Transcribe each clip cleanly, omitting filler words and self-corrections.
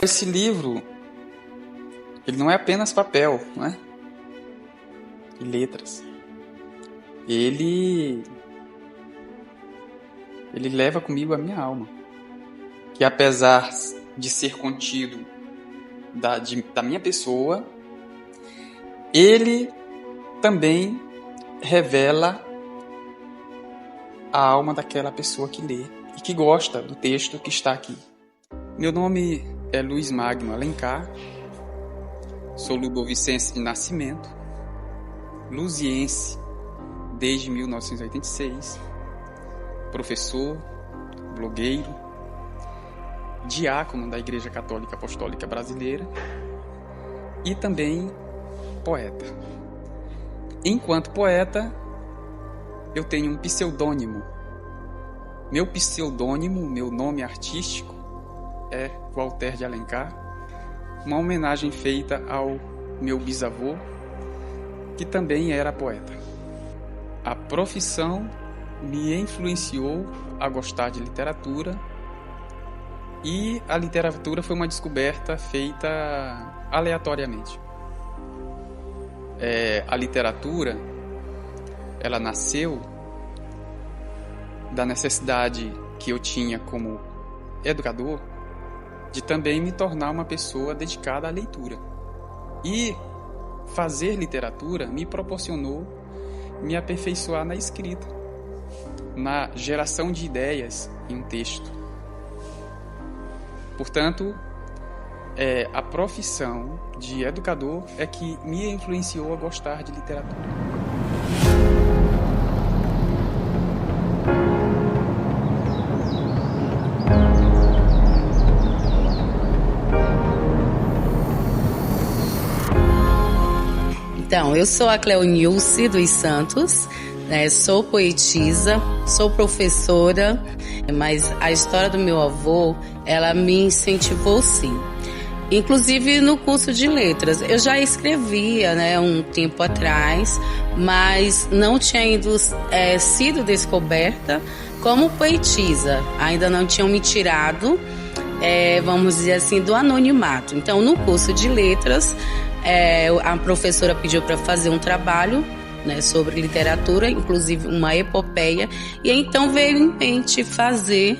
Esse livro, ele não é apenas papel, não é? E letras. Ele leva comigo a minha alma. Que apesar de ser contido da minha pessoa, ele também revela a alma daquela pessoa que lê e que gosta do texto que está aqui. Meu nome é Luiz Magno Alencar, sou ludovicense de nascimento, luziense desde 1986, professor, blogueiro, diácono da Igreja Católica Apostólica Brasileira e também poeta. Enquanto poeta, eu tenho um pseudônimo. Meu pseudônimo, meu nome artístico é Walter de Alencar, uma homenagem feita ao meu bisavô, que também era poeta. A profissão me influenciou a gostar de literatura e a literatura foi uma descoberta feita aleatoriamente. A literatura, ela nasceu da necessidade que eu tinha como educador de também me tornar uma pessoa dedicada à leitura. E fazer literatura me proporcionou me aperfeiçoar na escrita, na geração de ideias em um texto. Portanto, a profissão de educador é que me influenciou a gostar de literatura. Então, eu sou a Cleonilce dos Santos, sou poetisa, sou professora, mas a história do meu avô, ela me incentivou sim. Inclusive no curso de letras. Eu já escrevia, um tempo atrás, mas não tinha sido descoberta como poetisa. Ainda não tinham me tirado, vamos dizer assim, do anonimato. Então, no curso de letras, a professora pediu para fazer um trabalho sobre literatura, inclusive uma epopeia, e então veio em mente fazer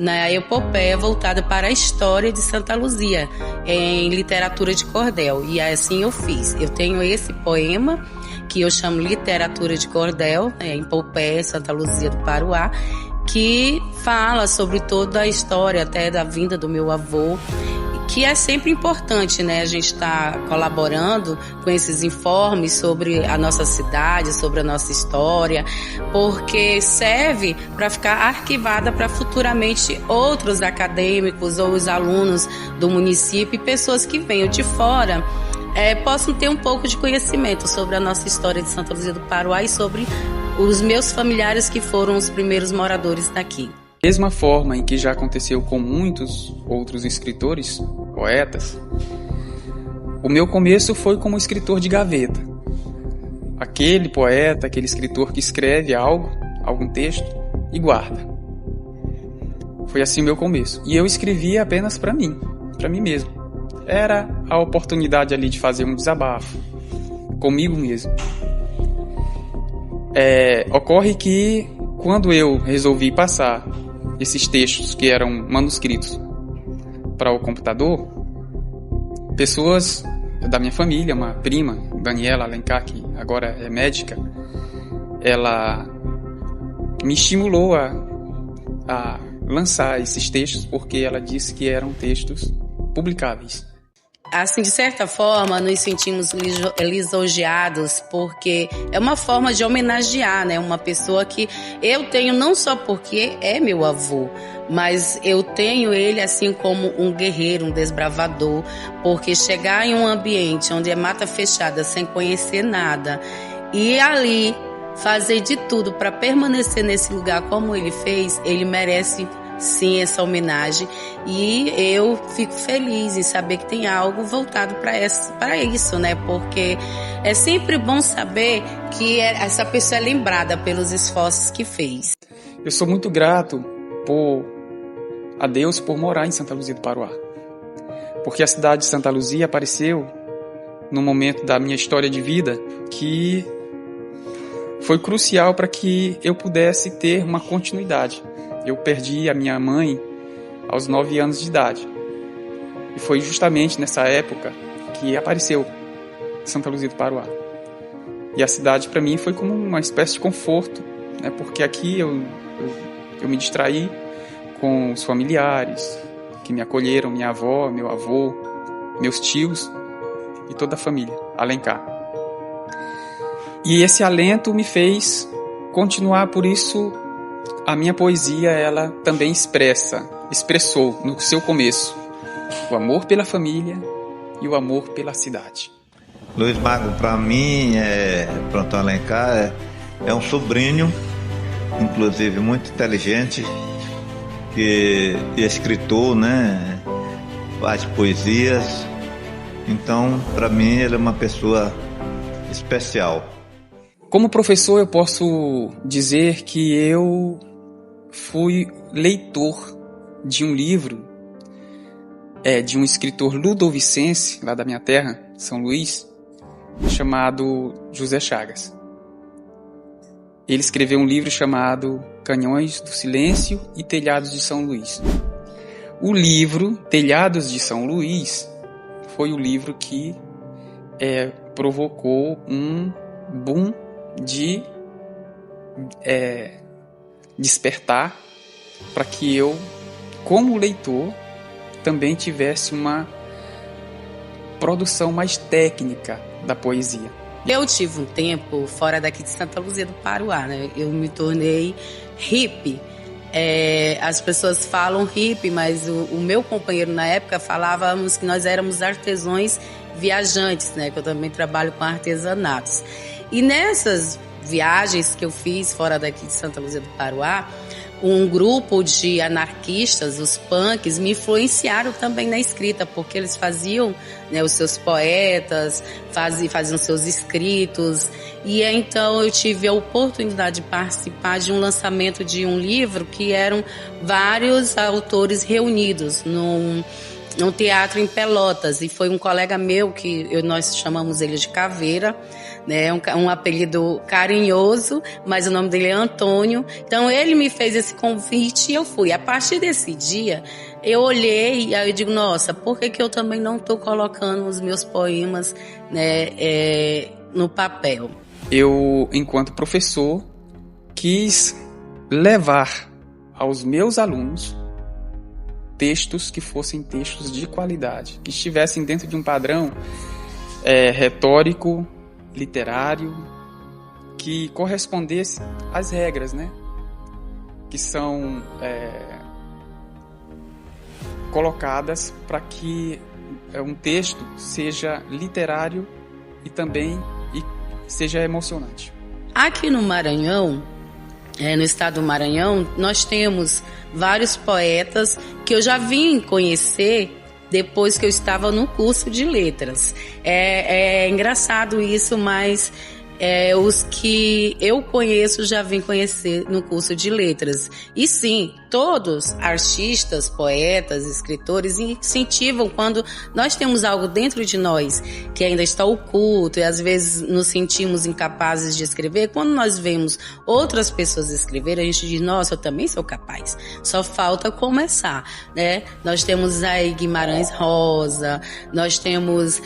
a epopeia voltada para a história de Santa Luzia, em literatura de cordel, e assim eu fiz. Eu tenho esse poema, que eu chamo Literatura de Cordel, epopeia Santa Luzia do Paruá, que fala sobre toda a história até da vinda do meu avô, que é sempre importante, a gente está colaborando com esses informes sobre a nossa cidade, sobre a nossa história, porque serve para ficar arquivada para futuramente outros acadêmicos ou os alunos do município e pessoas que venham de fora possam ter um pouco de conhecimento sobre a nossa história de Santa Luzia do Paruá e sobre os meus familiares que foram os primeiros moradores daqui. Mesma forma em que já aconteceu com muitos outros escritores, poetas, o meu começo foi como escritor de gaveta. Aquele poeta, aquele escritor que escreve algum texto e guarda. Foi assim o meu começo. E eu escrevia apenas para mim mesmo. Era a oportunidade ali de fazer um desabafo comigo mesmo. Ocorre que quando eu resolvi passar esses textos que eram manuscritos para o computador, pessoas da minha família, uma prima, Daniela Alencar, que agora é médica, ela me estimulou a lançar esses textos porque ela disse que eram textos publicáveis. Assim, de certa forma, nos sentimos lisonjeados, porque é uma forma de homenagear, uma pessoa que eu tenho não só porque é meu avô, mas eu tenho ele assim como um guerreiro, um desbravador, porque chegar em um ambiente onde é mata fechada, sem conhecer nada, e ali fazer de tudo para permanecer nesse lugar como ele fez, ele merece sim essa homenagem, e eu fico feliz em saber que tem algo voltado para isso, porque é sempre bom saber que essa pessoa é lembrada pelos esforços que fez. Eu sou muito grato a Deus por morar em Santa Luzia do Paruá, porque a cidade de Santa Luzia apareceu num momento da minha história de vida que foi crucial para que eu pudesse ter uma continuidade. Eu perdi a minha mãe aos 9 anos de idade. E foi justamente nessa época que apareceu Santa Luzia do Paruá. E a cidade para mim foi como uma espécie de conforto, né? Porque aqui eu me distraí com os familiares que me acolheram, minha avó, meu avô, meus tios e toda a família, Alencar. E esse alento me fez continuar, por isso a minha poesia ela também expressou no seu começo o amor pela família e o amor pela cidade. Luiz Magno, para mim, Pronto Alencar é um sobrinho, inclusive muito inteligente, que é escritor, né? Faz poesias. Então, para mim, ele é uma pessoa especial. Como professor, eu posso dizer que eu fui leitor de um livro de um escritor ludovicense, lá da minha terra, São Luís, chamado José Chagas. Ele escreveu um livro chamado Canhões do Silêncio e Telhados de São Luís. O livro Telhados de São Luís foi o livro que provocou um boom de despertar para que eu, como leitor, também tivesse uma produção mais técnica da poesia. Eu tive um tempo fora daqui de Santa Luzia do Paruá, né? Eu me tornei hippie. As pessoas falam hippie, mas o meu companheiro na época falávamos que nós éramos artesãos viajantes, né? Que eu também trabalho com artesanatos. E nessas viagens que eu fiz fora daqui de Santa Luzia do Paruá, um grupo de anarquistas, os punks, me influenciaram também na escrita, porque eles faziam, né, os seus poetas, faziam seus escritos. E então eu tive a oportunidade de participar de um lançamento de um livro que eram vários autores reunidos num teatro em Pelotas. E foi um colega meu, que nós chamamos ele de Caveira, né, um apelido carinhoso, mas o nome dele é Antônio. Então ele me fez esse convite e eu fui. A partir desse dia, eu olhei e aí eu digo, nossa, por que eu também não estou colocando os meus poemas, né, no papel? Eu, enquanto professor, quis levar aos meus alunos textos que fossem textos de qualidade, que estivessem dentro de um padrão retórico, literário, que correspondesse às regras, né? Que são colocadas para que um texto seja literário e também seja emocionante. Aqui no Maranhão, no estado do Maranhão, nós temos vários poetas que eu já vim conhecer depois que eu estava no curso de letras. É engraçado isso, mas os que eu conheço já vim conhecer no curso de letras. E sim, todos artistas, poetas, escritores incentivam quando nós temos algo dentro de nós que ainda está oculto e às vezes nos sentimos incapazes de escrever. Quando nós vemos outras pessoas escrever, a gente diz, nossa, eu também sou capaz. Só falta começar, né? Nós temos aí Guimarães Rosa, nós temos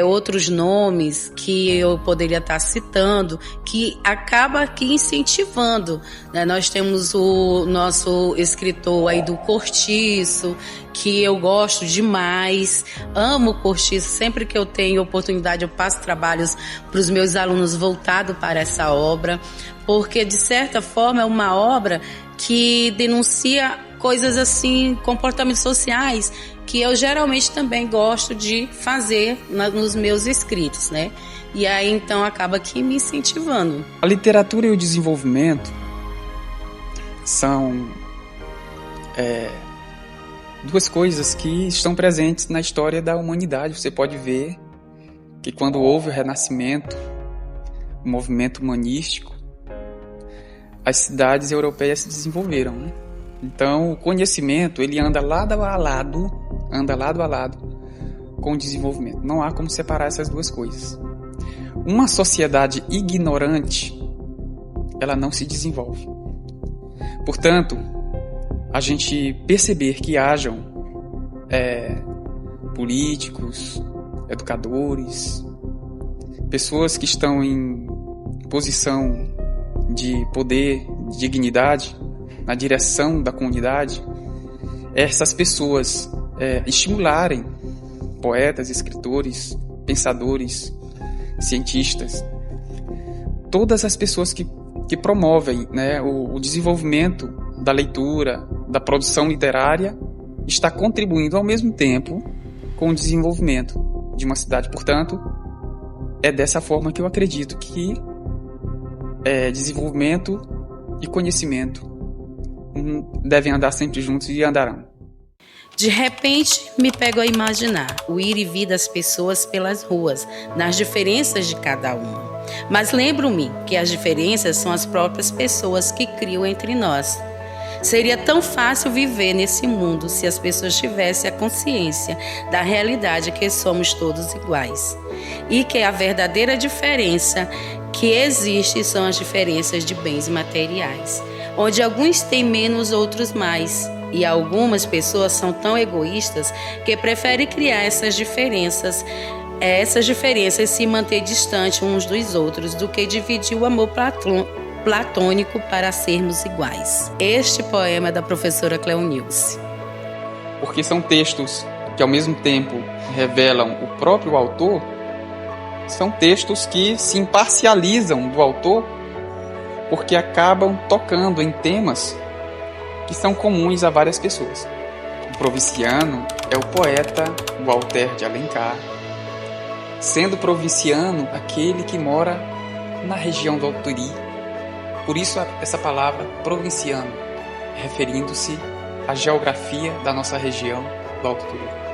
outros nomes que eu poderia estar citando, que acaba aqui incentivando, né? Nós temos o nosso escritor aí do Cortiço, que eu gosto demais, amo o Cortiço, sempre que eu tenho oportunidade eu passo trabalhos para os meus alunos voltado para essa obra, porque de certa forma é uma obra que denuncia coisas assim, comportamentos sociais, que eu geralmente também gosto de fazer nos meus escritos, né? E aí então acaba aqui me incentivando. A literatura e o desenvolvimento são duas coisas que estão presentes na história da humanidade. Você pode ver que quando houve o Renascimento, o movimento humanístico, as cidades europeias se desenvolveram, né? Então o conhecimento ele anda lado a lado com o desenvolvimento. Não há como separar essas duas coisas. Uma sociedade ignorante, ela não se desenvolve. Portanto, a gente perceber que hajam políticos, educadores, pessoas que estão em posição de poder, de dignidade, na direção da comunidade, essas pessoas estimularem poetas, escritores, pensadores, cientistas, todas as pessoas que promovem, né, o desenvolvimento da leitura, da produção literária, está contribuindo ao mesmo tempo com o desenvolvimento de uma cidade. Portanto, é dessa forma que eu acredito que desenvolvimento e conhecimento devem andar sempre juntos e andarão. De repente, me pego a imaginar o ir e vir das pessoas pelas ruas, nas diferenças de cada uma. Mas lembro-me que as diferenças são as próprias pessoas que criam entre nós. Seria tão fácil viver nesse mundo se as pessoas tivessem a consciência da realidade que somos todos iguais. E que a verdadeira diferença que existe são as diferenças de bens materiais, onde alguns têm menos, outros mais. E algumas pessoas são tão egoístas que preferem criar essas diferenças se manter distante uns dos outros do que dividir o amor platônico para sermos iguais. Este poema é da professora Cleonilce. Porque são textos que ao mesmo tempo revelam o próprio autor, são textos que se imparcializam do autor porque acabam tocando em temas que são comuns a várias pessoas. O provinciano é o poeta Walter de Alencar, sendo provinciano aquele que mora na região do Alturi. Por isso essa palavra provinciano, referindo-se à geografia da nossa região do Alturi.